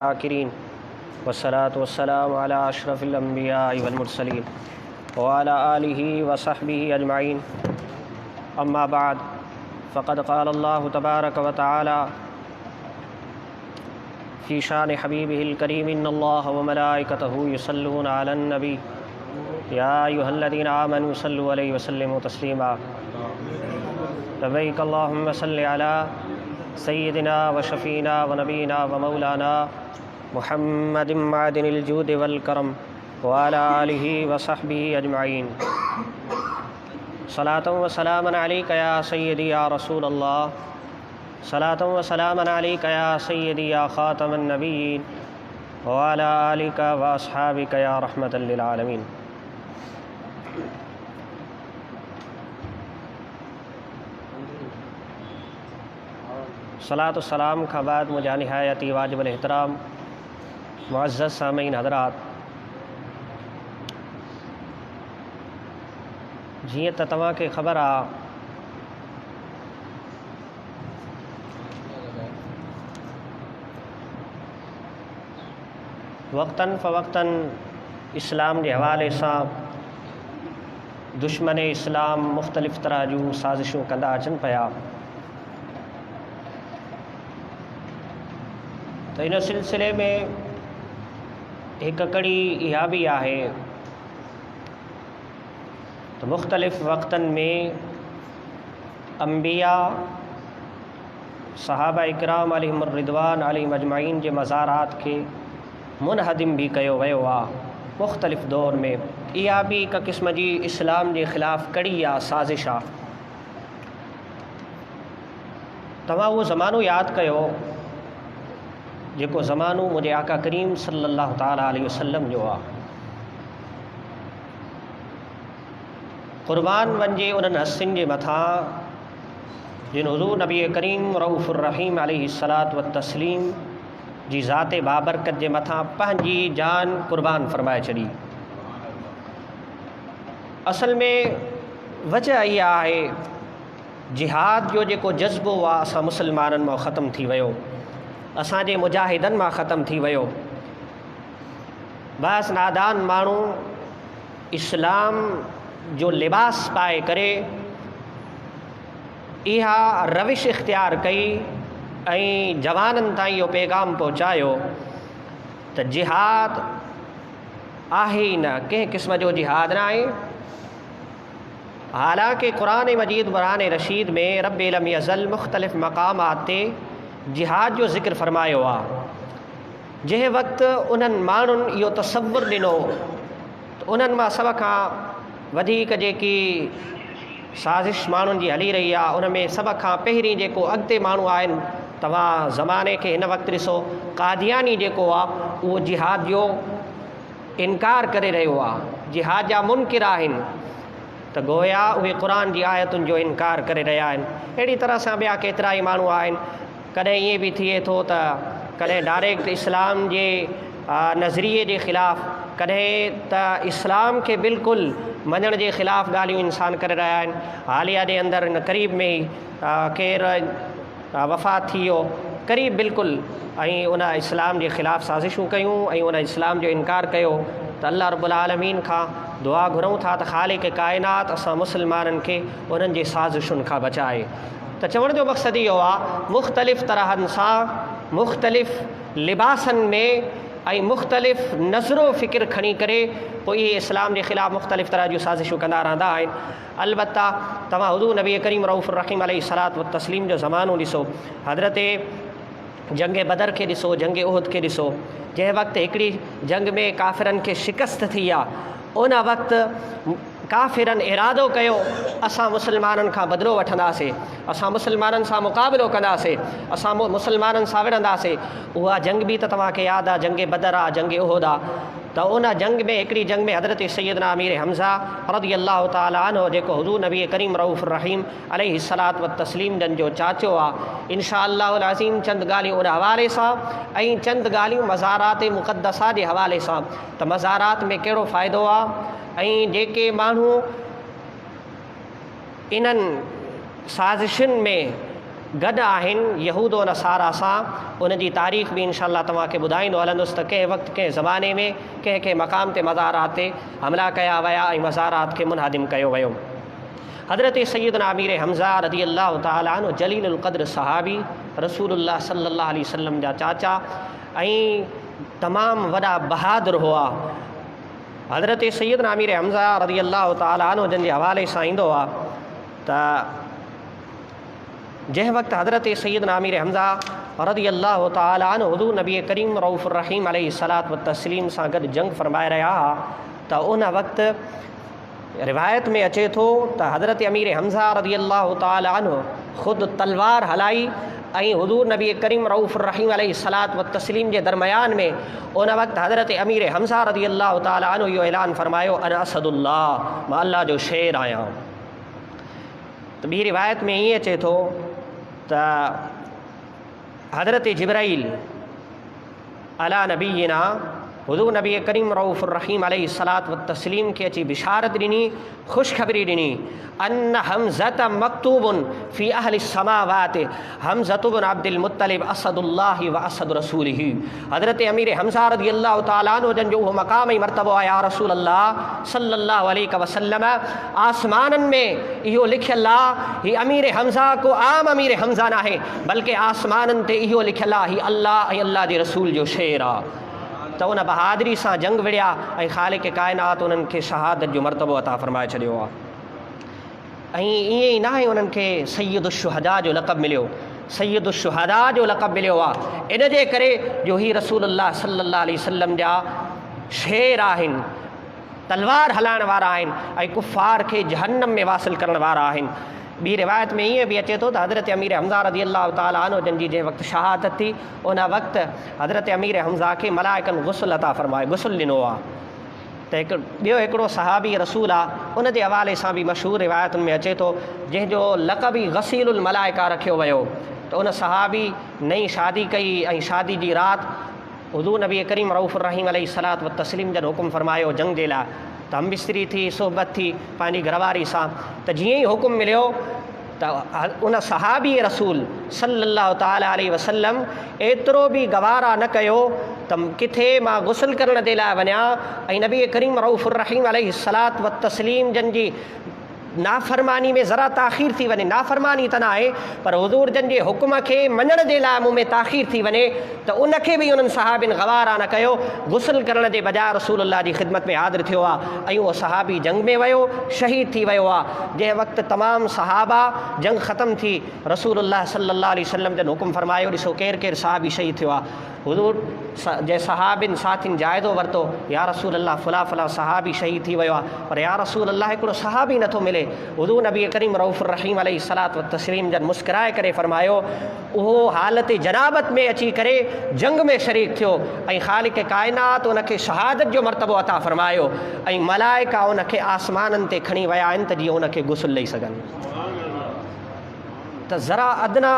आकिरीन वस्सलातु वस्सलामु अला अशरफिल अंबिया वल मुरसलीन व अला आलिहि व सहबिहि अजमाइन अम्मा बाद फ़क़द क़ाल अल्लाहु तबारक व तआला फ़ी शान हबीबिहिल करीम इन्नल्लाह व मलाइकतहु युसल्लूना अलन नबी या अय्युहल्लज़ीना आमनू सल्लु अलैहि व सल्लिमू तस्लीमा लब्बैक अल्लाहुम्मा सल्लि अला सय्यिदिना व शफ़ीना व नबीना व मौलाना मुहम्मदिन मादिनिल जूद वल करम व अला आलिहि व सहबिहि अजमाइन सलातन व सलामन अलैका या सय्यदी या रसूल अल्लाह सलातन व सलामन अलैका या सय्यदी या ख़ातमन नबिय्यीन व अला आलिका व अस्हाबिका या रहमतल लिल आलमीन। सलात व सलाम का बाद मुझा निहायती वाजिबुल एहतराम मुअज़्ज़ज़ सामीन हज़रात, जीअं त तव्हांखे ख़बर आहे वक़्तन फ़वक़्तन इस्लाम जे हवाले सां दुश्मन इस्लाम मुख़्तलिफ़ तरह जूं साज़िशूं कंदा अचनि पिया, तो इन सिलसिले में एक कड़ी इहा भी आहे तो मुख़्तलिफ़ वक़्तन में अंबिया सहाबा इकराम अलैहिम रिदवान अलैहिम अजमाइन जे मज़ारात के मुनहदिम भी कयो वियो आहे मुख़्तलिफ़ दौर में। इहा भी हिक क़िस्म जी इस्लाम जे ख़िलाफ़ कड़ी आहे, साज़िश आहे। तव्हां उहो ज़मानो यादि कयो जेको ज़मानो मुंहिंजे आका करीम सल्लल्लाहु ताला अलैहि वसल्लम जो आहे। क़ुर्बान वञे उन्हनि हस्तियुनि जे मथां जिन हुज़ूर नबी करीम रऊफ़ुर रहीम अलैहि सलात व तस्लीम जी ज़ाते बाबरकत जे मथां पंहिंजी जान क़ुर्बान फ़रमाए छॾी। असल में वजह इहा आहे जिहाद जो जेको जज़्बो आहे असां मुसलमाननि मां ख़तमु थी वियो, असांजे मुजाहिदनि मां ख़तमु थी वियो। बस नादान माण्हू इस्लाम जो लिबास पाए करे इहा रविश इख्तियार कई ऐं जवाननि ताईं इहो पैगाम पहुचायो त जिहाद आहे ई न, कंहिं क़िस्म जो जिहाद न आहे। हालांकि क़ुरान मजीद बरान रशीद में रब लम यज़ल मुख़्तलिफ़ मक़ामात ते जिहाद जो ज़िक्र फ़रमायो आहे। जंहिं वक़्तु उन्हनि माण्हुनि इहो तसव्वुर ॾिनो त उन्हनि मां सभ खां वधीक जेकी साज़िश माण्हुनि जी हली रही आहे उन में सभ खां पहिरीं जेको अॻिते माण्हू आहिनि, तव्हां ज़माने खे हिन वक़्तु ॾिसो, कादियानी जेको आहे उहो जिहाद जो इनकार करे रहियो आहे, जिहाद जा मुनकिर आहिनि, त गोया उहे क़ुरान जी आयतुनि जो इनकार करे रहिया आहिनि। अहिड़ी तरह सां ॿिया केतिरा ई माण्हू आहिनि। कॾहिं ईअं बि थिए थो त कॾहिं डायरेक्ट इस्लाम जे नज़रिए जे ख़िलाफ़, कॾहिं त इस्लाम खे बिल्कुलु मञण जे ख़िलाफ़ ॻाल्हियूं इंसान करे रहिया आहिनि। हालिया जे अंदरि इन क़रीब में ई केरु वफ़ात थी वियो क़रीब बिल्कुलु, ऐं उन इस्लाम जे ख़िलाफ़ साज़िशूं कयूं ऐं उन इस्लाम जो इनकार कयो। त अल्लाह रब्बुल आलमीन खां दुआ घुरूं था त ख़ालिक़ काइनात असां मुसलमाननि खे उन्हनि जे साज़िशुनि खां बचाए। त चवण जो मक़सदु इहो आहे मुख़्तलिफ़ तरहनि सां मुख़्तलिफ़ लिबासनि में ऐं मुख़्तलिफ़ नज़रो फ़िकिर खणी करे पोइ इहे इस्लाम जे ख़िलाफ़ मुख़्तलिफ़ तरह जूं साज़िशूं कंदा रहंदा आहिनि। अलबत्ता तव्हां हुज़ूर नबी करीम रऊफ़ुर रहीम अलैहि सलात व तस्लीम जो ज़मानो ॾिसो, हज़रत जंग बदर खे ॾिसो, जंग उहद खे ॾिसो। जंहिं वक़्तु हिकिड़ी जंग में काफ़िरनि खे शिकस्त थी आहे, उन वक़्तु काफ़िरनि इरादो कयो असां मुसलमाननि खां बदिलो वठंदासीं, असां मुसलमाननि सां मुक़ाबिलो कंदासीं, असां मुसलमाननि सां विढ़ंदासीं। उहा जंग बि त तव्हांखे यादि आहे, जंग बदर आहे, जंग उहद आहे। त उन जंग में हिकिड़ी जंग में हज़रत सैयदना अमीर हमज़ा रज़ियल्लाहु ताला अन्हु जेको हुज़ूर नबी करीम रऊफ़ुर रहीम अलैहि सलात व तस्लीम जन जो चाचो आहे, इंशा अल्लाहुल अज़ीम चंद ॻाल्हियूं उन हवाले सां ऐं चंद ॻाल्हियूं मज़ारात मुक़द्दसा जे हवाले सां त मज़ारात में कहिड़ो फ़ाइदो आहे ऐं जेके माण्हू इन्हनि साज़िशुनि में गॾु आहिनि यहूद व नसारा सां। उन जी तारीख़ बि इंशाअल्लाह तव्हांखे ॿुधाईंदो हलंदुसि त कंहिं वक़्तु कंहिं ज़माने में कंहिं कंहिं मक़ाम ते मज़ारात ते हमला कया विया ऐं मज़ारात खे मुनहदिम कयो वियो। हज़रत सैयदना अमीर हमज़ा रज़ी अल्लाह तआला अन्हु जलीलुल क़द्र सहाबी रसूलुल्लाह सल्लल्लाहु अलैहि वसल्लम जा चाचा ऐं तमामु वॾा बहादुर हुआ। हज़रत सैयदना अमीर हमज़ा रज़ी अल्लाह तआला अन्हु जन जे हवाले सां ईंदो आहे त जंहिं वक़्तु हज़रत सैयदना अमीर हमज़ा रज़ी अल्लाह तआला अन्हु हुज़ूर नबी करीम रऊफ़ुर रहीम अलैहिस्सलातु व तस्लीम सां गॾु जंग फरमाए रहिया हुआ त उन वक़्तु रिवायत में अचे थो त हज़रत अमीर हमज़ा रज़ी अल्लाह तआला अन्हु ख़ुदि तलवार हलाई ऐं हुज़ूर नबी करीम रऊफ़ुर रहीम अलैहिस्सलातु व तस्लीम जे दरमियान में उन वक़्तु हज़रत अमीर हमज़ा रज़ी अल्लाह तआला अन्हु इहो ऐलान फरमायो अना असदुल्लाह, मां अल्लाह जो शेर आहियां। त ॿी रिवायत में ईअं अचे थो त हज़रत जिब्राईल अला नबीना हुज़ूर नबी करीम रऊफ़ुर रहीम अलैहिस्सलातु व तस्लीम खे अची बिशारत ॾिनी, ख़ुशख़बरी ॾिनी अन हमज़त मकतूबुन फ़ी अहलि समावात हमज़त बिन अब्दुल मुत्तलिब असदुल्लाहि व असद रसूलिही। हज़रत अमीर हमज़ा रज़ी अल्लाह तआला अन्हु जन जो उहो मक़ाम ऐं मर्तबो आहे या रसूल अल्लाह सल्लल्लाहु अलैहि वसल्लम, आसमाननि में इहो लिखियलु आहे ही अमीर हमज़ा को आम अमीर हमज़ा न आहे बल्कि आसमाननि ते इहो लिखियलु आहे ही अल्लाह ऐं अल्लाह जे रसूल जो शेर आहे। त उन बहादुरी सां जंग विड़िया ऐं ख़ालिक़ काइनात उन्हनि खे शहादत जो मर्तबो अता फरमाए छॾियो आहे। ऐं ईअं ई न आहे उन्हनि खे सैयदुश्शुहदा जो लक़ब मिलियो, सैयदुश्शुहदा जो लक़ब मिलियो आहे इन जे करे जो ही रसूलुल्लाह सल्लल्लाहु अलैहि वसल्लम जा शेर आहिनि, तलवार हलाइण वारा आहिनि ऐं कुफ़ार खे जहन्नम में वासिल करण वारा आहिनि। ॿी रिवायत में ईअं बि अचे थो त हज़रत अमीर हमज़ा रज़ी अल्लाह तआला अन्हु जन जी जंहिं वक़्तु शहादत थी उन वक़्तु हज़रत अमीर हमज़ा खे मलाइकनि गुस्ल अता फरमाए, गुस्ल ॾिनो आहे। त ॿियो हिकिड़ो सहाबी रसूल आहे उन जे हवाले सां बि मशहूरु रिवायतुनि में अचे थो जंहिंजो लक़ब ई गसीलुल मलाइका रखियो वियो। त उन सहाबी नई शादी कई ऐं शादी जी राति हुज़ूर नबी करीम रऊफ़ुर रहीम अलैहिस्सलातु व तस्लीम जन हुकुम फरमायो जंग जे लाइ, त हमबिस्तरी थी, सोहबत थी पंहिंजी घरवारी सां। त जीअं ई हुकुम मिलियो त उन सहाबी रसूल सल्लल्लाहु तआला अलैहि वसल्लम एतिरो बि गवारा न कयो त किथे मां गुस्ल करण जे लाइ वञा ऐं नबी करीम रऊफ़ुर रहीम अलैहिस्सलातु व तस्लीम जन जी नाफ़रमानी में ज़रा ताख़ीर थी वञे, नाफ़रमानी त न आहे पर हुज़ूर जन जे हुकुम खे मञण जे लाइ मूं में ताख़ीर थी वञे त उनखे बि उन्हनि सहाबिन गवारा न कयो, गुस्ल करण जे बजाय रसूलुल्लाह जी ख़िदमत में हाज़िर थियो आहे ऐं उहो सहाबी जंग में वियो, शहीद थी वियो आहे। जंहिं वक़्तु तमामु सहाबा जंग ख़तमु थी रसूलुल्लाह सल्लल्लाहु अलैहि वसल्लम जन हुकुम फरमायो ॾिसो केरु केरु सहाबी शहीद थियो आहे। हुज़ूर जंहिं सहाबिन साथियुनि जाइज़ो वरितो या रसूल अल्लाह फ़लां फ़लां सहाबी शहीद थी वियो आहे पर या रसूल अल्लाह हिकिड़ो सहाबी नथो मिले। हुज़ूर नबी करीम रऊफ़ुर रहीम अलैहिस्सलातु व तस्लीम जन मुस्कुराए करे फरमायो उहो हालत जनाबत में अची करे जंग में शरीक थियो ऐं ख़ालिक़ काइनात उनखे शहादत जो मर्तबो अता फरमायो ऐं मलाइका उनखे आसमाननि ते खणी विया आहिनि त जीअं उनखे गुस्ल ॾेई सघनि। त ज़रा अदना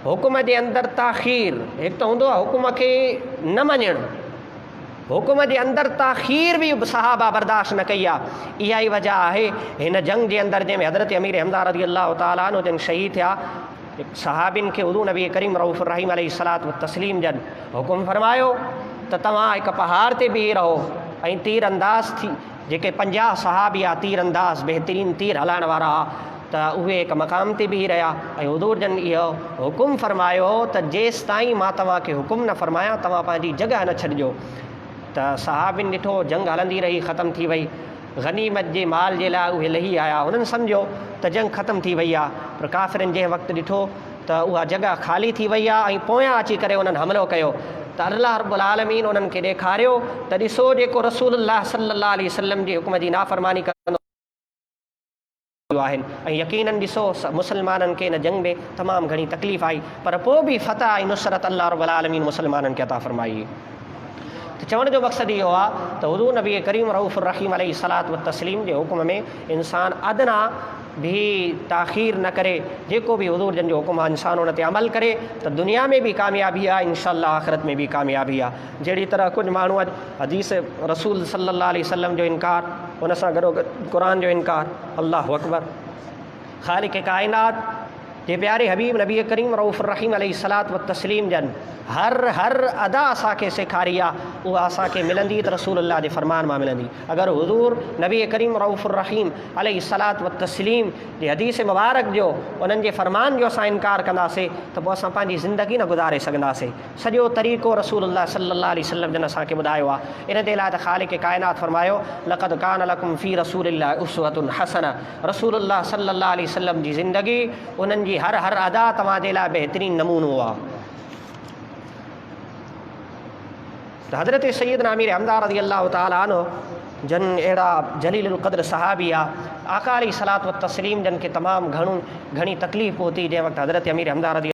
हुकुम जे अंदरि ताख़ीर, हिकु त हूंदो आहे हुकुम खे न मञणु, हुकुम जे अंदरि ताख़ीर बि सहाबा बर्दाश्त न कई आहे। इहा ई वजह आहे हिन जंग जे अंदरि जंहिंमें हज़रत अमीर हमज़ा रज़ी अल्लाह तआला अन्हु जन शहीद थिया सहाबिन खे हुज़ूर नबी करीम रऊफ़ुर रहीम अलैहिस्सलातु व तस्लीम जन हुकुम फरमायो त तव्हां हिकु पहाड़ ते बीही रहो ऐं तीर अंदाज़ थी जेके 50 सहाबी आहे तीर अंदाज़ बहितरीन तीर हलाइण वारा त उहे हिकु मक़ाम ते बीही रहिया ऐं हुज़ूर जन इहो हुकुम फरमायो त जेसि ताईं मां तव्हांखे हुकुम न फरमायां तव्हां पंहिंजी जॻह न छॾिजो। त सहाबिन ॾिठो जंग हलंदी रही, ख़तमु थी वई, गनीमत जे माल जे लाइ उहे लही आया, उन्हनि सम्झो त जंग ख़तमु थी वई आहे पर काफ़िरनि जंहिं वक़्तु ॾिठो त उहा जॻह ख़ाली थी वई आहे ऐं पोयां अची करे उन्हनि हमलो कयो त अल्लाह रब्बुल आलमीन उन्हनि खे ॾेखारियो त ॾिसो जेको रसूलुल्लाह सल्लल्लाहु अलैहि वसल्लम जे हुकुम जी नाफ़रमानी कंदो आहिनि ऐं यकीनन ॾिसो मुसलमाननि खे इन जंग में तमामु घणी तकलीफ़ आई पर पोइ बि फ़तह ऐं नुसरत अल्लाह रब्बुल आलमीन मुसलमाननि खे अता फरमाई। त चवण जो मक़सदु इहो आहे त हुज़ूर नबी करीम रऊफ़ुर रहीम अलैहिस्सलातु व तस्लीम जे हुकुम में इंसान अदना भी ताख़ीर न करे, जेको बि हुज़ूर जन जो हुकुम आहे इंसान उन ते अमल करे त दुनिया में बि कामयाबी आहे, इंशाअल्लाह आख़िरत में बि कामयाबी आहे। जहिड़ी तरह कुझु माण्हू अॼु हदीस रसूल सल्लल्लाहु अलैहि वसल्लम जो इनकार, उन सां गॾोगॾु क़ुर जो इनकार, अल्लाहु अकबर, ख़ालिक़ काइनात जे प्यारे हबीब नबी करीम रऊफ़ुर रहीम अलैहिस्सलात व तस्लीम जन हर अदा असांखे सेखारी आहे उहा असांखे मिलंदी त रसूलुल्लाह जे फ़रमान मां मिलंदी। अगरि हुज़ूर नबी करीम रऊफ़ुर रहीम अलैहिस्सलात व तस्लीम जे हदीस मुबारक जो उन्हनि जे फ़रमान जो असां इनकार कंदासीं त पोइ असां पंहिंजी ज़िंदगी न गुज़ारे सघंदासीं। सॼो तरीक़ो रसूलुल्लाह सल्लल्लाहु अलैहि वसल्लम जन असांखे ॿुधायो आहे। इन जे लाइ त ख़ालिक़ काइनात फ़रमायो लक़द कान लकुम फ़ी रसूलिल्लाहि उस्वतुन हसना। रसूलुल्लाह सल्लल्लाहु अलैहि वसल्लम जी ज़िंदगी उन्हनि जी हर अदा तव्हांजे लाइ बहितरीनु नमूनो आहे। त हज़रत सैयदना अमीर हमज़ा रज़ी अल्लाह तआला अन्हु जन अहिड़ा जलीलुल क़द्र सहाबी आहे। आका अलैहिस्सलातु व तस्लीम जन खे तमामु घणी तकलीफ़ पहुती जंहिं वक़्तु हज़रत अमीर हमज़ा रज़ी